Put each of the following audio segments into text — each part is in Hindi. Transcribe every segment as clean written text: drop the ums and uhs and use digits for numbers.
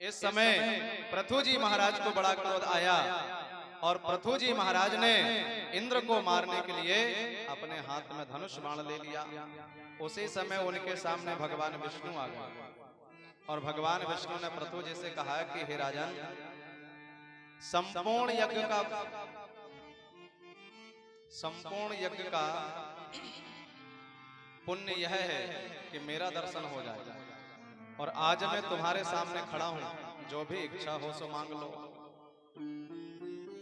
इस समय पृथु जी महाराज को बड़ा क्रोध आया और पृथु जी महाराज ने इंद्र को मारने के लिए अपने हाथ में धनुष बाण ले लिया। उसी समय उनके सामने भगवान विष्णु आ गए और भगवान विष्णु ने पृथु जी से कहा कि हे राजन, संपूर्ण यज्ञ का पुण्य यह है कि मेरा दर्शन हो जाए और आज मैं तुम्हारे सामने खड़ा हूं, जो भी इच्छा हो सो मांग लो।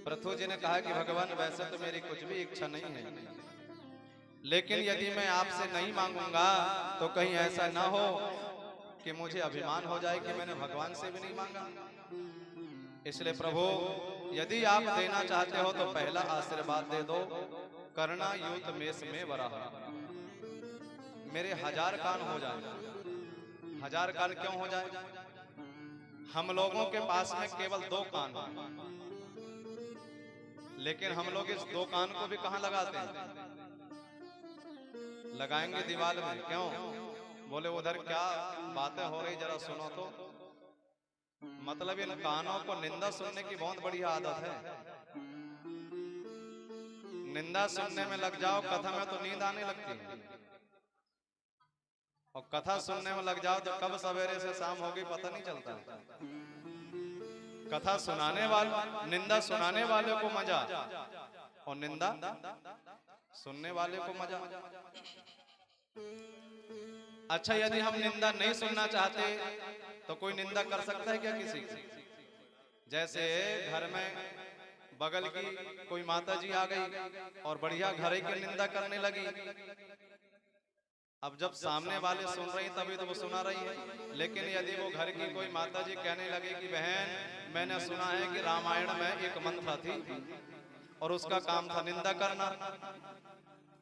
पृथु जी ने कहा कि भगवान, वैसे तो मेरी कुछ भी इच्छा नहीं है, लेकिन यदि मैं आपसे नहीं मांगूंगा तो कहीं ऐसा ना हो कि मुझे अभिमान हो जाए कि मैंने भगवान से भी नहीं मांगा। इसलिए प्रभु, यदि आप देना चाहते हो तो पहला आशीर्वाद दे दो, करना यूत मेष में वराह, मेरे 1000 कान हो जाए। 1000 कान क्यों हो जाए? हम लोगों के पास में केवल 2 कान हैं, लेकिन हम लोग इस 2 कान को भी कहां लगाते हैं? लगाएंगे दीवार में। क्यों? बोले उधर क्या बातें हो रही, जरा सुनो तो। मतलब इन कानों को निंदा सुनने की बहुत बढ़िया आदत है। निंदा सुनने में लग जाओ, कथा में तो नींद आने लगती है, और कथा सुनने में लग जाओ तो कब सवेरे से शाम होगी पता नहीं चलता। कथा सुनाने वाले, निंदा सुनाने वाले को मजा और निंदा सुनने वाले को मजा। अच्छा, यदि हम निंदा नहीं सुनना चाहते तो कोई निंदा कर सकता है क्या किसी की? जैसे घर में बगल की कोई माता जी आ गई और बढ़िया घरे की निंदा करने लगी। अब जब सामने वाले सुन रही तभी तो वो सुना रही है, लेकिन यदि वो घर की कोई माता जी कहने लगे कि बहन, मैंने सुना है कि रामायण में एक मंत्र थी और उसका काम था निंदा करना,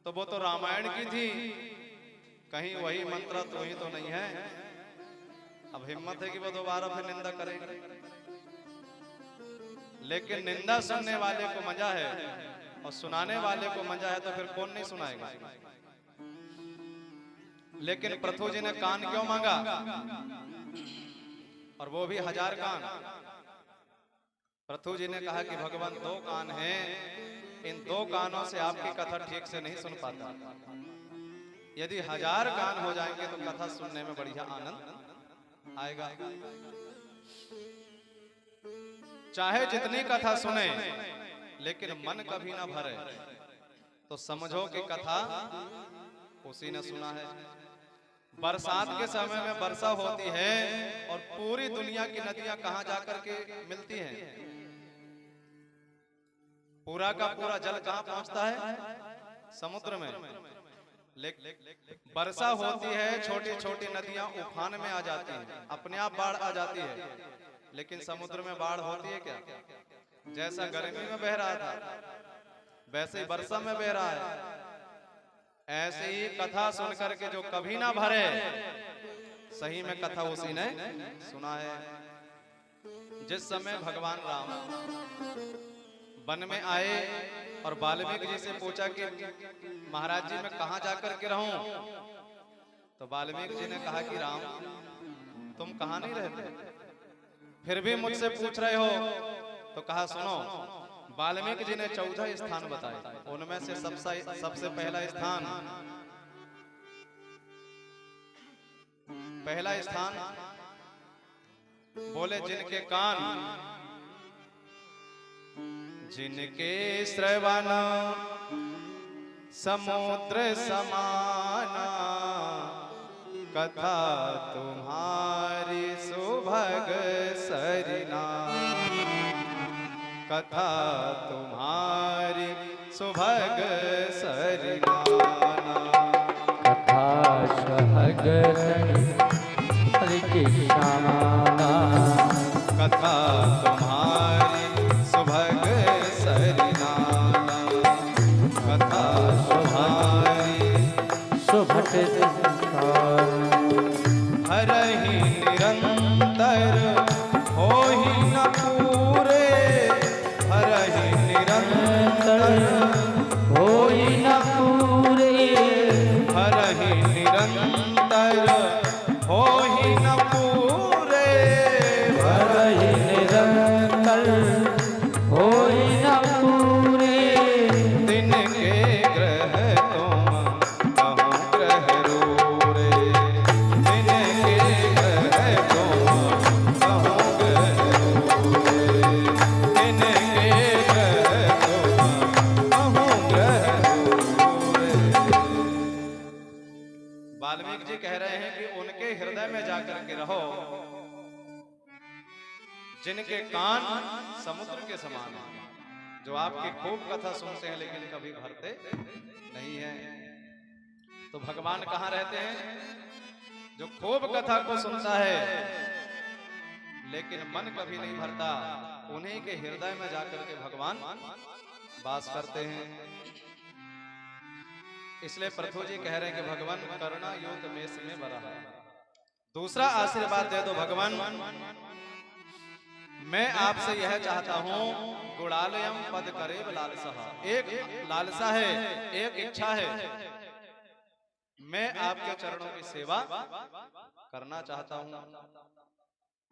तो वो तो रामायण की थी, कहीं वही मंत्र तो ही तो नहीं है। अब हिम्मत है कि वो दोबारा फिर निंदा करेंगे। लेकिन निंदा सुनने वाले को मजा है और सुनाने वाले को मजा है, तो फिर कौन नहीं सुनाएगा? लेकिन पृथु जी ने कान क्यों मांगा? और वो भी 1000 कान। पृथु जी ने कहा कि भगवान 2 कान हैं, इन 2 कानों से आपकी कथा ठीक से नहीं सुन पाता। यदि 1000 कान हो जाएंगे तो कथा सुनने में बढ़िया आनंद आएगा। चाहे जितनी कथा सुने, लेकिन मन कभी ना भरे तो समझो कि कथा उसी ने सुना है। बरसात के समय में वर्षा होती है और पूरी दुनिया की नदियां कहां जाकर के मिलती हैं? पूरा का पूरा जल कहां पहुंचता है? समुद्र में। वर्षा होती है, छोटी छोटी नदियां उफान में आ जाती हैं, अपने आप बाढ़ आ जाती है। लेकिन समुद्र में बाढ़ होती है क्या? जैसा गर्मी में बह रहा था वैसे ही वर्षा में बह रहा है। ऐसे ही कथा सुनकर के जो कभी ना भरे, सही में कथा उसी ने सुना है। जिस समय भगवान राम वन में आए और वाल्मीकि जी से पूछा कि महाराज जी मैं कहां जाकर के रहूं, तो वाल्मीकि जी ने कहा कि राम, तुम कहां नहीं रहते, फिर भी मुझसे पूछ रहे हो। तो कहा सुनो, वाल्मीकि जी ने 14 स्थान बताए, उनमें से सबसे पहला स्थान बोले जिनके कान, जिनके श्रवण समुद्र समाना, कथा तुम्हारी सुभग सरिना, कथा तुम्हारी सुभग सरिनाना, कथा सुभग हरि कृष्णाना, कथा तुम्हारी सुभग सरिनाना, कथा तुम्हारी सुभग हरहि निरंतर हो ही न पूरे, हरहि निरंतर हो ही न पूरे, हरहि निरंतर जिनके कान समुद्र के समान हैं, जो आपकी खूब कथा सुनते हैं लेकिन कभी भरते नहीं हैं। तो भगवान कहाँ रहते हैं? जो खूब कथा को सुनता है लेकिन मन कभी नहीं भरता, उन्हीं के हृदय में जाकर के भगवान वास करते हैं। इसलिए प्रभु जी कह रहे हैं कि भगवान करुणा योग में में बरा। दूसरा आशीर्वाद दे दो भगवान, मैं आपसे यह चाहता हूं, गुणालयम पद करेब लालसा। एक लालसा है, एक इच्छा है, मैं आपके चरणों की सेवा करना चाहता हूं।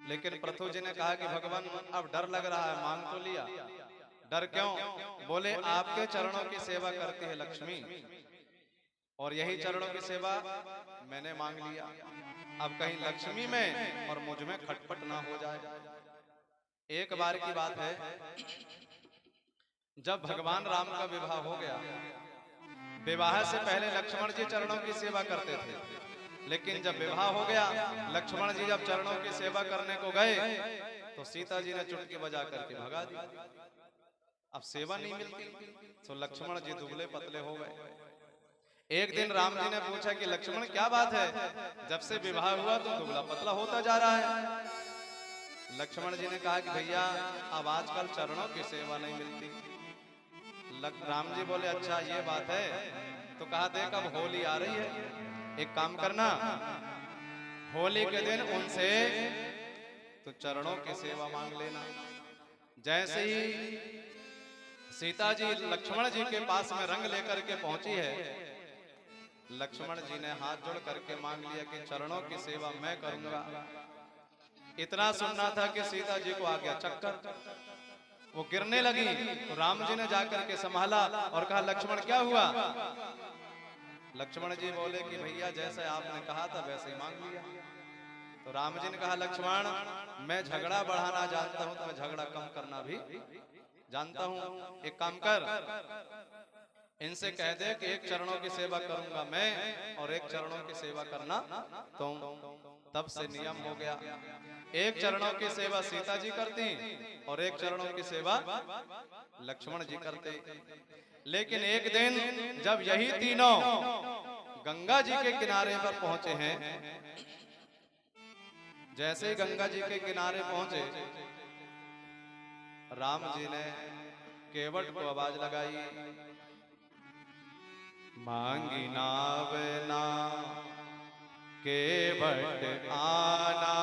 लेकिन प्रथु जी ने कहा कि भगवान अब डर लग रहा है, मांग तो लिया, डर क्यों? बोले आपके चरणों की सेवा करती है लक्ष्मी, और यही चरणों की सेवा मैंने मांग लिया। अब कहीं लक्ष्मी में और मुझ में खटपट ना हो जाए। एक बार की बात है, जब भगवान राम का विवाह हो गया, विवाह से पहले लक्ष्मण जी चरणों की सेवा करते थे, लेकिन जब विवाह हो गया, लक्ष्मण जी जब चरणों की सेवा करने को गए तो सीता जी ने चुटकी बजा करके भगा दी। अब सेवा नहीं मिलती तो लक्ष्मण जी दुबले पतले हो गए। एक दिन राम जी ने पूछा कि लक्ष्मण क्या बात है, जब से विवाह हुआ तो दुबला पतला होता जा रहा है। लक्ष्मण जी ने कहा कि भैया अब आजकल चरणों की सेवा नहीं मिलती। राम जी बोले अच्छा ये बात है, तो कहा देख अब होली आ रही है, एक काम करना, होली के दिन उनसे तो चरणों की सेवा मांग लेना। जैसे ही सीता जी लक्ष्मण जी के पास में रंग लेकर के पहुंची है, लक्ष्मण जी ने हाथ जोड़ करके मांग लिया कि चरणों की सेवा मैं करूंगा। इतना सुनना था कि सीता जी को आ गया चक्कर, वो गिरने लगी। तो राम जी ने जाकर के संभाला और कहा लक्ष्मण क्या हुआ? लक्ष्मण जी बोले कि भैया जैसे आपने कहा था वैसे ही मांग लिया। तो राम जी ने कहा लक्ष्मण मैं झगड़ा बढ़ाना जानता हूं, तो मैं झगड़ा कम करना भी जानता हूं। एक काम कर, इनसे कह दे कि एक चरणों की सेवा करूंगा मैं और एक चरणों की सेवा करना तुम। तब से नियम हो गया, एक चरणों की सेवा सीता जी करती और एक चरणों की सेवा लक्ष्मण जी करते। लेकिन एक दिन जब यही तीनों गंगा जी के किनारे पर पहुंचे हैं, जैसे ही गंगा जी के किनारे पहुंचे, राम जी ने केवट को आवाज लगाई, मांगी नाव ना केवट आना,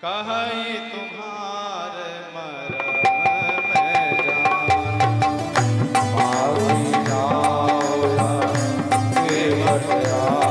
कहीं तुम्हारे मरम में जाना। मांगी नाव ना केवट आना,